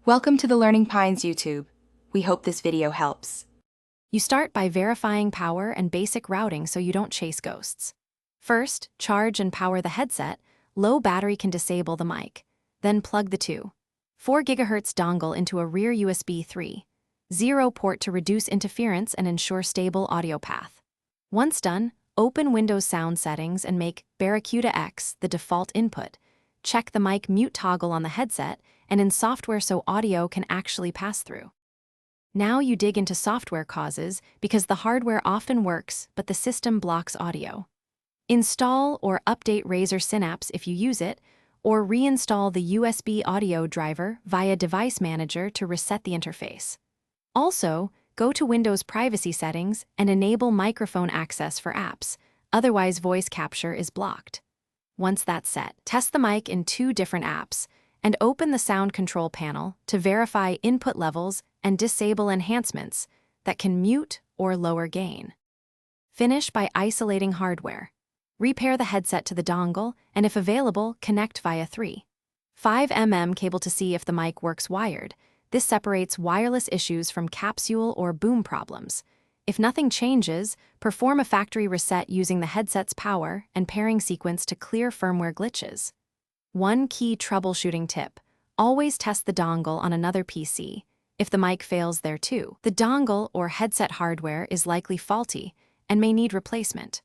Welcome to the Learning Pines YouTube. We hope this video helps. You start by verifying power and basic routing so you don't chase ghosts. First, charge and power the headset. Low battery can disable the mic. Then plug the 2.4 GHz dongle into a rear USB 3.0 port to reduce interference and ensure stable audio path. Once done, open Windows Sound Settings and make Barracuda X the default input. Check the mic mute toggle on the headset and in software so audio can actually pass through. Now you dig into software causes because the hardware often works but the system blocks audio. Install or update Razer Synapse if you use it, or reinstall the USB audio driver via Device Manager to reset the interface. Also, go to Windows Privacy Settings and enable microphone access for apps, otherwise voice capture is blocked. Once that's set, test the mic in 2 different apps and open the sound control panel to verify input levels and disable enhancements that can mute or lower gain. Finish by isolating hardware. Repair the headset to the dongle and, if available, connect via 3.5 mm cable to see if the mic works wired. This separates wireless issues from capsule or boom problems. If nothing changes, perform a factory reset using the headset's power and pairing sequence to clear firmware glitches. One key troubleshooting tip: always test the dongle on another PC. If the mic fails there too, the dongle or headset hardware is likely faulty and may need replacement.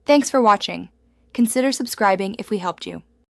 Thanks for watching. Consider subscribing if we helped you.